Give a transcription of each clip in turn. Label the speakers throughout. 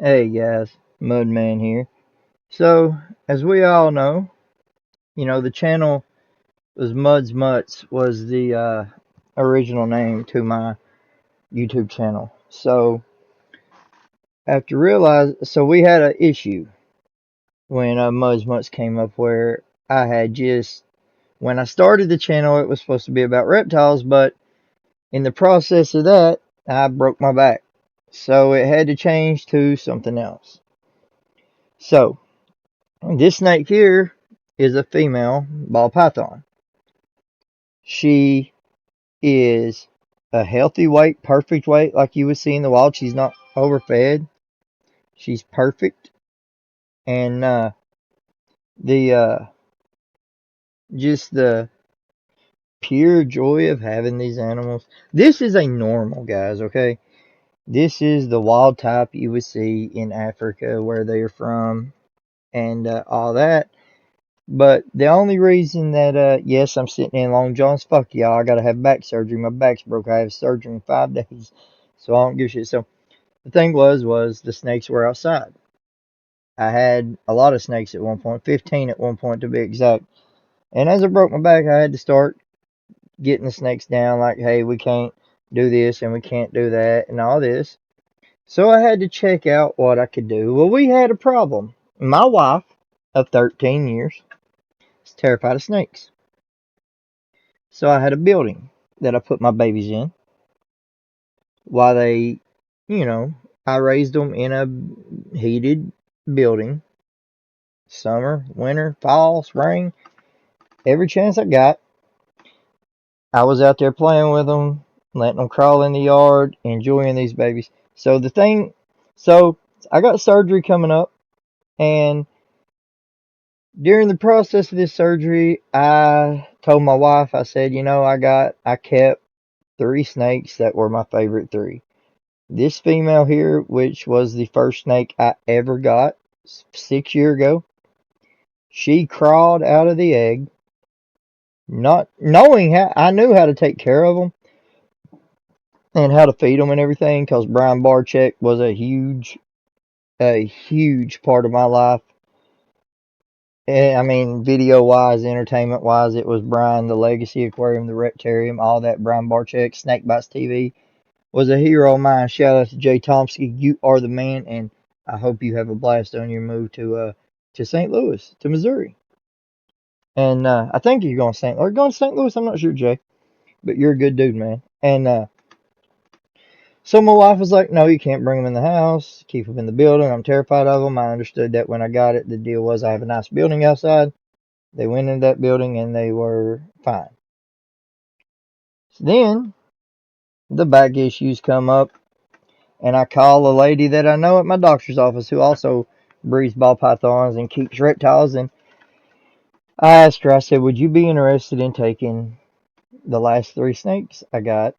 Speaker 1: Hey guys, Mudman here. So, as we all know, the channel was Mud's Mutts was the original name to my YouTube channel. So, after realize, so we had an issue when Mud's Mutts came up where I had just when I started the channel, it was supposed to be about reptiles, but in the process of that, I broke my back, so it had to change to something else. So, this snake here is a female ball python. She is a healthy weight, perfect weight, like you would see in the wild. She's not overfed. She's perfect, and the just the pure joy of having these animals. This is a normal, guys. Okay, this is the wild type you would see in Africa, where they're from, and all that. But the only reason that, yes, I'm sitting in Long John's, fuck y'all, I gotta have back surgery. My back's broke. I have surgery in 5 days. So I don't give a shit. So the thing was the snakes were outside. I had a lot of snakes at one point, 15 at one point to be exact. And as I broke my back, I had to start getting the snakes down, like, hey, we can't do this and we can't do that and all this. So I had to check out what I could do. Well, we had a problem. My wife of 13 years is terrified of snakes. So I had a building that I put my babies in while they, you know, I raised them in a heated building, summer, winter, fall, spring, every chance I got. I was out there playing with them, letting them crawl in the yard, enjoying these babies. So I got surgery coming up, and during the process of this surgery, I told my wife, I said, I kept 3 snakes that were my favorite 3. This female here, which was the first snake I ever got 6 years ago, she crawled out of the egg, not knowing how. I knew how to take care of them and how to feed them and everything, because Brian Barczyk was a huge part of my life. I mean, video wise, entertainment wise, it was Brian, the Legacy Aquarium, the Reptarium, all that. Brian Barczyk, Snake Bites TV was a hero of mine. Shout out to Jay Tomsky. You are the man, and I hope you have a blast on your move to St. Louis, to Missouri. And I think you're going to St. Louis. I'm not sure, Jay, but you're a good dude, man. And so my wife was like, "No, you can't bring them in the house. Keep them in the building. I'm terrified of them." I understood that when I got it. The deal was I have a nice building outside. They went into that building and they were fine. So then the back issues come up, and I call a lady that I know at my doctor's office who also breeds ball pythons and keeps reptiles. And I asked her, I said, "Would you be interested in taking the last 3 snakes I got?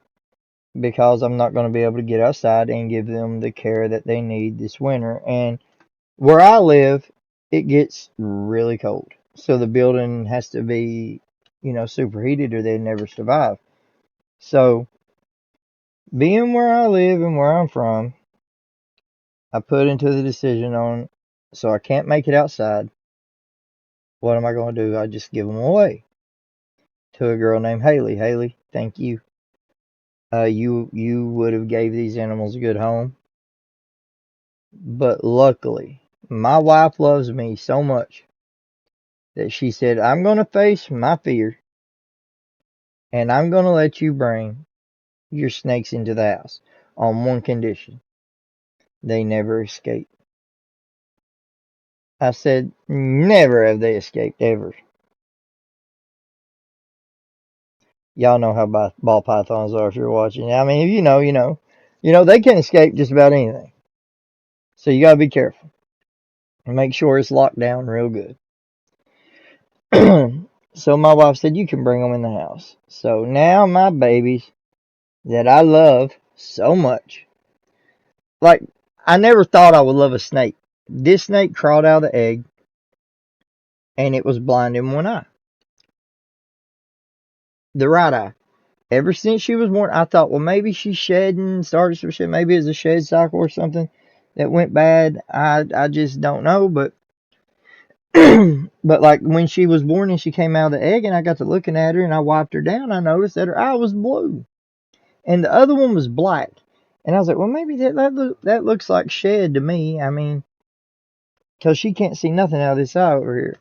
Speaker 1: Because I'm not going to be able to get outside and give them the care that they need this winter." And where I live, it gets really cold. So the building has to be, superheated or they'd never survive. So being where I live and where I'm from, I put into the decision on, so I can't make it outside. What am I going to do? I just give them away to a girl named Haley. Haley, thank you. You would have gave these animals a good home, but luckily, my wife loves me so much that she said, "I'm going to face my fear, and I'm going to let you bring your snakes into the house on one condition: they never escape." I said, "Never have they escaped ever." Y'all know how ball pythons are if you're watching. I mean, if you know, you know. They can escape just about anything. So you gotta be careful and make sure it's locked down real good. So my wife said, "You can bring them in the house." So now my babies that I love so much, like, I never thought I would love a snake. This snake crawled out of the egg and it was blind in one eye, the right eye. Ever since she was born, I thought, well, maybe she's shedding, started some shit. Maybe it's a shed cycle or something. that went bad. I just don't know, but but like when she was born and she came out of the egg and I got to looking at her and I wiped her down, I noticed that her eye was blue and the other one was black. And I was like, well, maybe that looks like shed to me. I mean, because she can't see nothing out of this eye over here.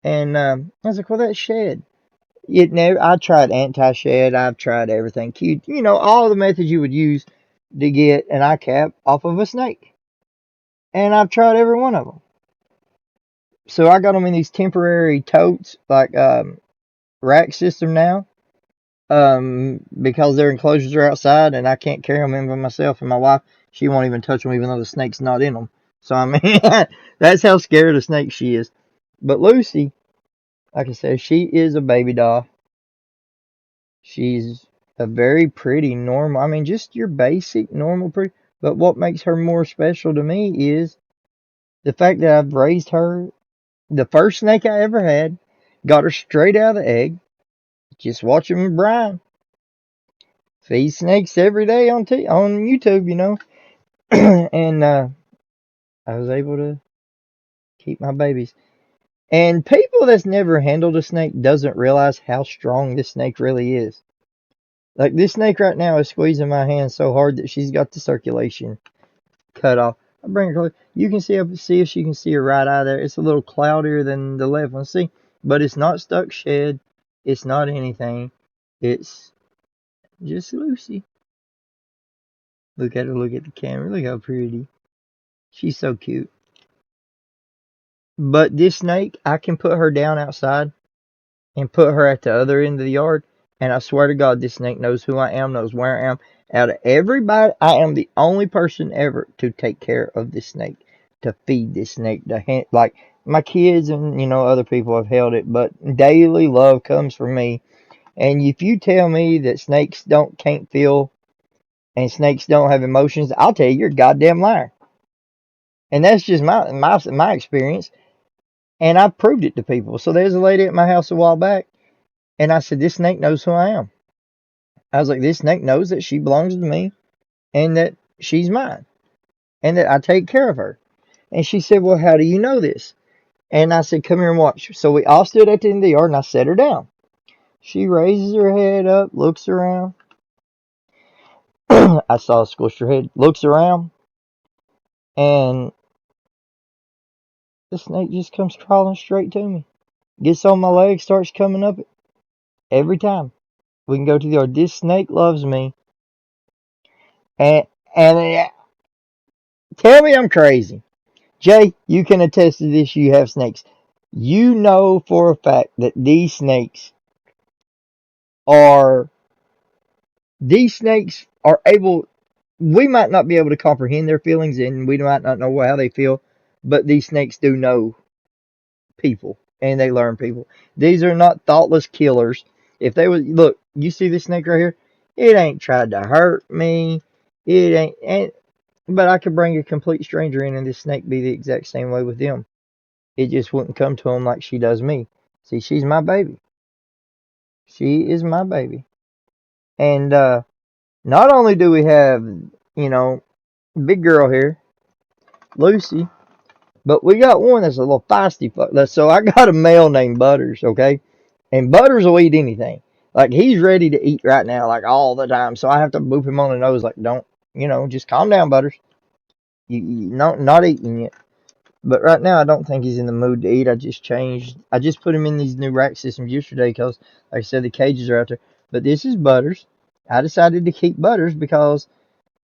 Speaker 1: And I was like, well, that's shed. I tried anti-shed. I've tried everything. All the methods you would use to get an eye cap off of a snake. And I've tried every one of them. So I got them in these temporary totes, like rack system now, because their enclosures are outside and I can't carry them in by myself. And my wife, she won't even touch them, even though the snake's not in them. So I mean, that's how scared of snakes she is. But Lucy, like I said, she is a baby doll. She's a very pretty normal. I mean, just your basic normal pretty. But what makes her more special to me is the fact that I've raised her. The first snake I ever had, got her straight out of the egg. Just watching Brian feed snakes every day on YouTube, and I was able to keep my babies. And people that's never handled a snake doesn't realize how strong this snake really is. Like this snake right now is squeezing my hand so hard that she's got the circulation cut off. I bring her close. You can see if she can see her right eye there. It's a little cloudier than the left one. See, but it's not stuck shed. It's not anything. It's just Lucy. Look at her. Look at the camera. Look how pretty. She's so cute. But this snake, I can put her down outside and put her at the other end of the yard. And I swear to God, this snake knows who I am, knows where I am. Out of everybody, I am the only person ever to take care of this snake, to feed this snake, like my kids and other people have held it, but daily love comes from me. And if you tell me that snakes can't feel and snakes don't have emotions, I'll tell you you're a goddamn liar. And that's just my experience. And I've proved it to people. So there's a lady at my house a while back, and I said, this snake knows who I am. I was like, this snake knows that she belongs to me and that she's mine and that I take care of her. And she said, well, how do you know this? And I said, come here and watch. So we all stood at the end of the yard and I set her down. She raises her head up, looks around. I saw her squish her head, looks around, and the snake just comes crawling straight to me. Gets on my leg, starts coming up every time. We can go to the yard. This snake loves me. And tell me I'm crazy. Jay, you can attest to this. You have snakes. You know for a fact that are these snakes are able. We might not be able to comprehend their feelings, and we might not know how they feel, but these snakes do know people, and they learn people. These are not thoughtless killers. If they would look, you see this snake right here. It ain't tried to hurt me. It ain't. But I could bring a complete stranger in and this snake be the exact same way with them. It just wouldn't come to them like she does me. See, she's my baby. She is my baby. And not only do we have, big girl here, Lucy, but we got one that's a little feisty. So I got a male named Butters, okay? And Butters will eat anything. Like he's ready to eat right now, like all the time. So I have to boop him on the nose, like, don't, just calm down, Butters. You not eating yet. But right now, I don't think he's in the mood to eat. I just put him in these new rack systems yesterday because, like I said, the cages are out there. But this is Butters. I decided to keep Butters because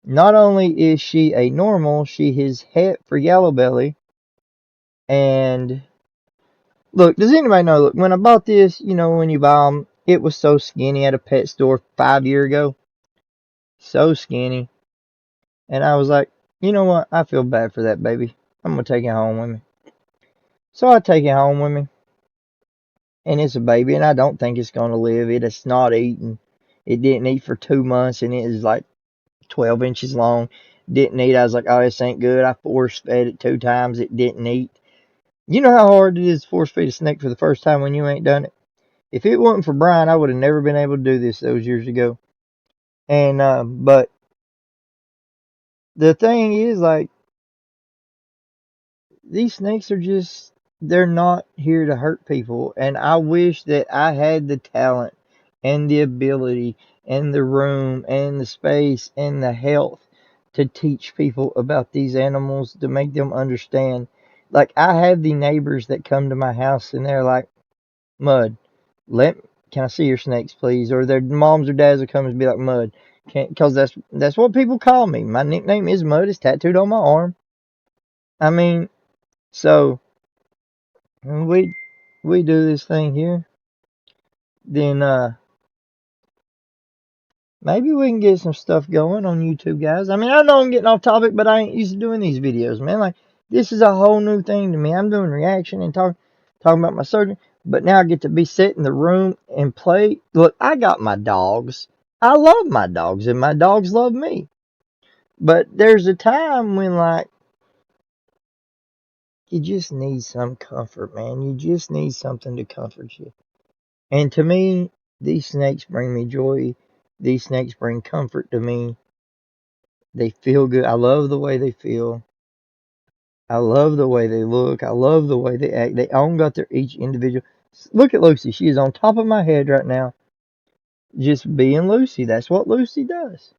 Speaker 1: not only is she a normal, she is het for Yellow Belly. And look, does anybody know? Look, when I bought this, when you buy them, it was so skinny at a pet store 5 years ago. So skinny. And I was like, you know what? I feel bad for that baby. I'm going to take it home with me. So I take it home with me. And it's a baby, and I don't think it's going to live. It is not eating. It didn't eat for 2 months, and it is like 12 inches long. Didn't eat. I was like, oh, this ain't good. I force fed it 2 times. It didn't eat. You know how hard it is to force feed a snake for the first time when you ain't done it? If it wasn't for Brian, I would have never been able to do this those years ago. And, but the thing is, like, these snakes are just, they're not here to hurt people. And I wish that I had the talent and the ability and the room and the space and the health to teach people about these animals, to make them understand. Like, I have the neighbors that come to my house and they're like, Mud, let can I see your snakes, please? Or their moms or dads will come and be like, Mud, can't, because that's what people call me. My nickname is Mud. It's tattooed on my arm. I mean, so when we do this thing here, then maybe we can get some stuff going on YouTube, guys. I mean, I know I'm getting off topic, but I ain't used to doing these videos, man. Like, this is a whole new thing to me. I'm doing reaction and talking about my surgery, but now I get to be set in the room and play. Look, I got my dogs. I love my dogs, and my dogs love me. But there's a time when, like, you just need some comfort, man. You just need something to comfort you. And to me, these snakes bring me joy. These snakes bring comfort to me. They feel good. I love the way they feel. I love the way they look. I love the way they act. They all got their each individual. Look at Lucy. She is on top of my head right now, just being Lucy. That's what Lucy does.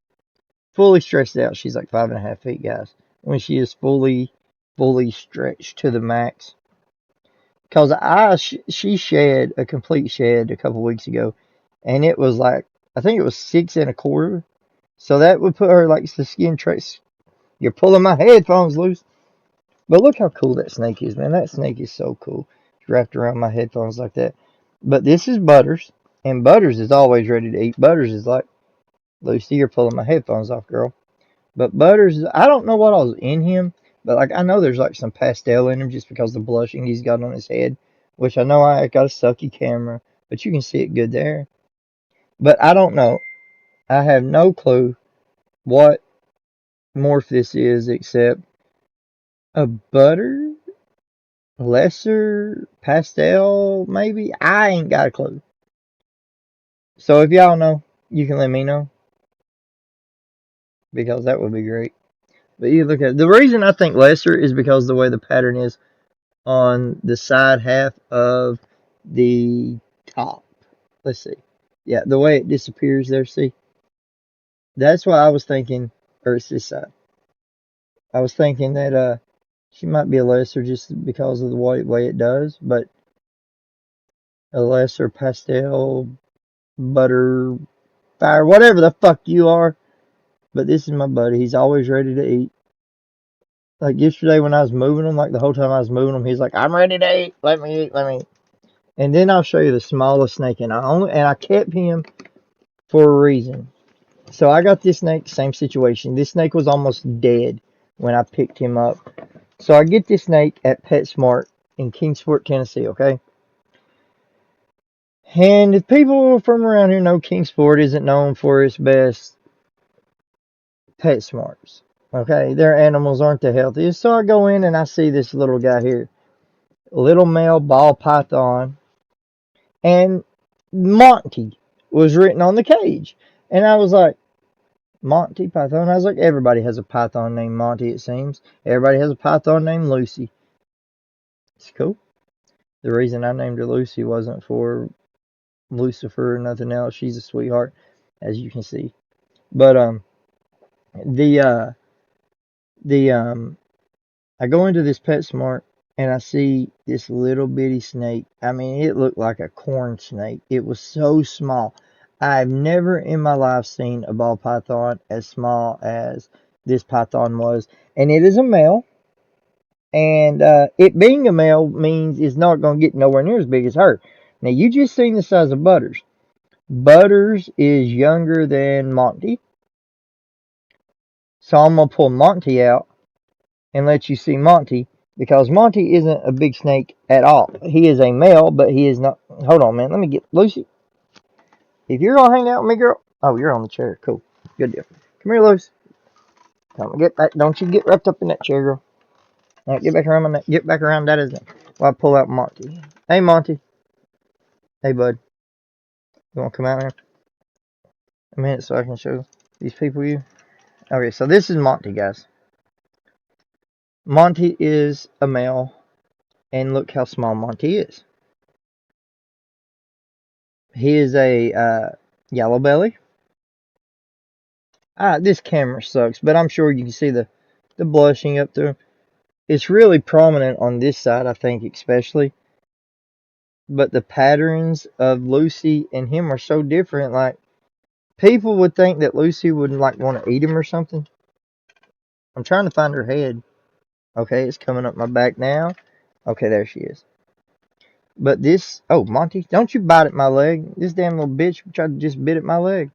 Speaker 1: Fully stretched out. She's like 5.5 feet, guys. When she is fully stretched to the max. Cause she shed a complete shed a couple weeks ago, and it was like, I think it was 6.25. So that would put her like the skin trace. You're pulling my headphones loose. But look how cool that snake is, man. That snake is so cool. It's wrapped around my headphones like that. But this is Butters, and Butters is always ready to eat. Butters is like, Lucy, you're pulling my headphones off, girl. But Butters, I don't know what all's in him, but like I know there's like some pastel in him just because the blushing he's got on his head, which I know I got a sucky camera, but you can see it good there. But I don't know. I have no clue what morph this is except a butter, lesser, pastel, maybe. I ain't got a clue. So if y'all know, you can let me know because that would be great. But you look at the reason I think lesser is because the way the pattern is on the side half of the top. Let's see. Yeah, the way it disappears there, see? That's why I was thinking, or it's this side. I was thinking that she might be a lesser just because of the way it does, but a lesser pastel, butter, fire, whatever the fuck you are. But this is my buddy. He's always ready to eat. Like yesterday when I was moving him, like the whole time I was moving him, he's like, I'm ready to eat. Let me eat. Let me eat. And then I'll show you the smallest snake, and I kept him for a reason. So I got this snake, same situation. This snake was almost dead when I picked him up. So I get this snake at PetSmart in Kingsport, Tennessee, okay? And if people from around here know Kingsport isn't known for its best PetSmarts, okay? Their animals aren't the healthiest. So I go in and I see this little guy here. Little male ball python. And Monty was written on the cage. And I was like, Monty Python? I was like, everybody has a python named Monty, it seems. Everybody has a python named Lucy. It's cool. The reason I named her Lucy wasn't for Lucifer or nothing else. She's a sweetheart, as you can see. But the uh the I go into this PetSmart and I see this little bitty snake. I mean, it looked like a corn snake. It was so small. I've never in my life seen a ball python as small as this python was. And it is a male. And it being a male means it's not going to get nowhere near as big as her. Now, you just seen the size of Butters. Butters is younger than Monty. So I'm going to pull Monty out and let you see Monty because Monty isn't a big snake at all. He is a male, but he is not. Hold on, man. Let me get Lucy. If you're gonna hang out with me, girl. Oh, you're on the chair. Cool. Good deal. Come here, Lucy. Come on, get back. Don't you get wrapped up in that chair, girl. All right, get back around my neck. Get back around Daddy's neck. While I pull out Monty. Hey, Monty. Hey, bud. You want to come out here a minute so I can show these people you? Okay, so this is Monty, guys. Monty is a male, and look how small Monty is. He is a yellow belly. This camera sucks, but I'm sure you can see the blushing up there. It's really prominent on this side, I think, especially. But the patterns of Lucy and him are so different. Like, people would think that Lucy would like want to eat him or something. I'm trying to find her head. Okay, it's coming up my back now. Okay, there she is. But this, oh, Monty, don't you bite at my leg. This damn little bitch tried to just bit at my leg.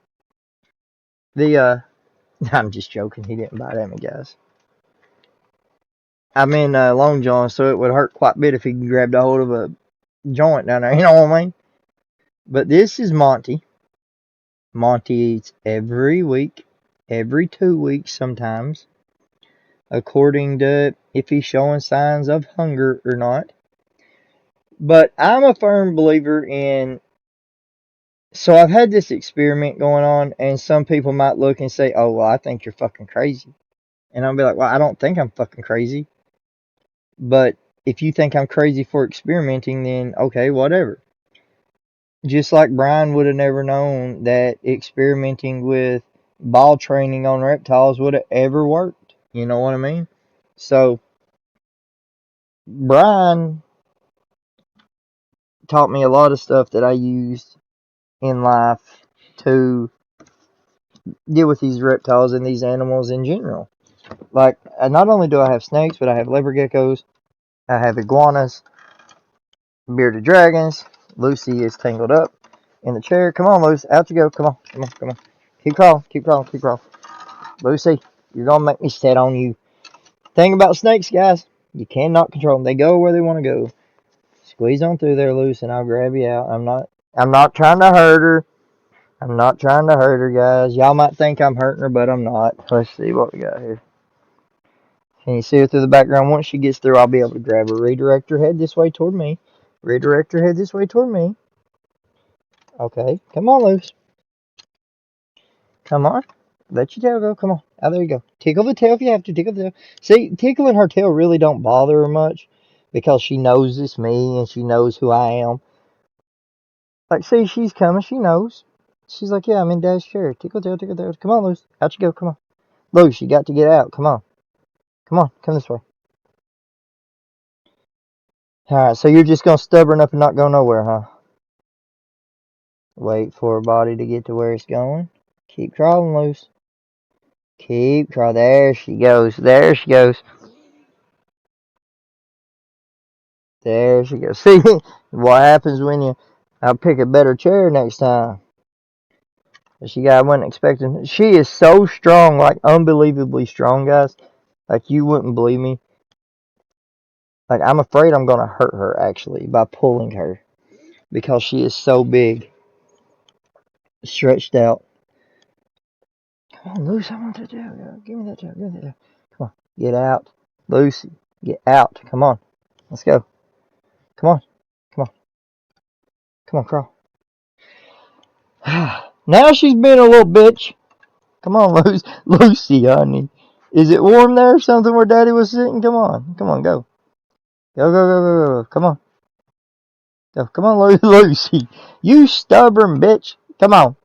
Speaker 1: I'm just joking. He didn't bite at me, guys. I'm in Long John, so it would hurt quite a bit if he grabbed a hold of a joint down there. You know what I mean? But this is Monty. Monty eats every week, every 2 weeks sometimes, according to if he's showing signs of hunger or not. But I'm a firm believer in. So I've had this experiment going on, and some people might look and say, "Oh, well, I think you're fucking crazy," and I'll be like, "Well, I don't think I'm fucking crazy, but if you think I'm crazy for experimenting, then okay, whatever." Just like Brian would have never known that experimenting with ball training on reptiles would have ever worked. You know what I mean? So Brian taught me a lot of stuff that I used in life to deal with these reptiles and these animals in general. Like, not only do I have snakes, but I have leopard geckos, I have iguanas, bearded dragons. Lucy is tangled up in the chair. Come on, Lucy. Out you go. Come on. Come on. Come on. Keep crawling. Keep crawling. Keep crawling. Lucy, you're going to make me sit on you. Thing about snakes, guys, you cannot control them. They go where they want to go. Squeeze on through there, Lucy, and I'll grab you out. I'm not trying to hurt her. I'm not trying to hurt her, guys. Y'all might think I'm hurting her, but I'm not. Let's see what we got here. Can you see her through the background? Once she gets through, I'll be able to grab her. Redirect her head this way toward me. Redirect her head this way toward me. Okay. Come on, Lucy. Come on. Let your tail go. Come on. Oh, there you go. Tickle the tail if you have to. Tickle the tail. See, tickling her tail really don't bother her much because she knows it's me and she knows who I am. Like, see, she's coming. She knows. She's like, yeah, I'm in Dad's chair. Tickle tail, tickle tail. Come on, Lucy. Out you go. Come on. Lucy, you got to get out. Come on. Come on. Come this way. Alright, so you're just going to stubborn up and not go nowhere, huh? Wait for her body to get to where it's going. Keep crawling, Lucy. Keep crawling. There she goes. There she goes. There she goes. See what happens when you. I'll pick a better chair next time. I wasn't expecting. She is so strong, like unbelievably strong, guys. Like you wouldn't believe me. Like I'm afraid I'm gonna hurt her actually by pulling her because she is so big, stretched out. Come on, Lucy, I want that tail. Give me that tail. Give me that tail. Come on, get out, Lucy. Get out. Come on, let's go. Come on, come on, come on, crawl. Now she's being a little bitch. Come on, Lucy, honey. Is it warm there or something where Daddy was sitting? Come on, come on, go. Go, go, go, go, go. Come on. Go. Come on, Lucy. You stubborn bitch. Come on.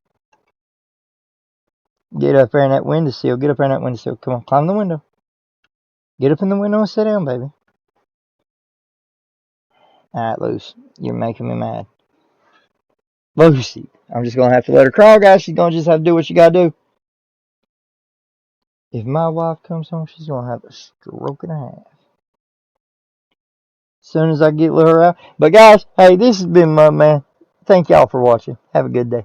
Speaker 1: Get up there in that windowsill. Get up there in that windowsill. Come on, climb the window. Get up in the window and sit down, baby. Alright, Lucy. You're making me mad. Lucy. I'm just going to have to let her crawl, guys. She's going to just have to do what she got to do. If my wife comes home, she's going to have a stroke and a half. As soon as I get her out. But guys, hey, this has been Mud Man. Thank y'all for watching. Have a good day.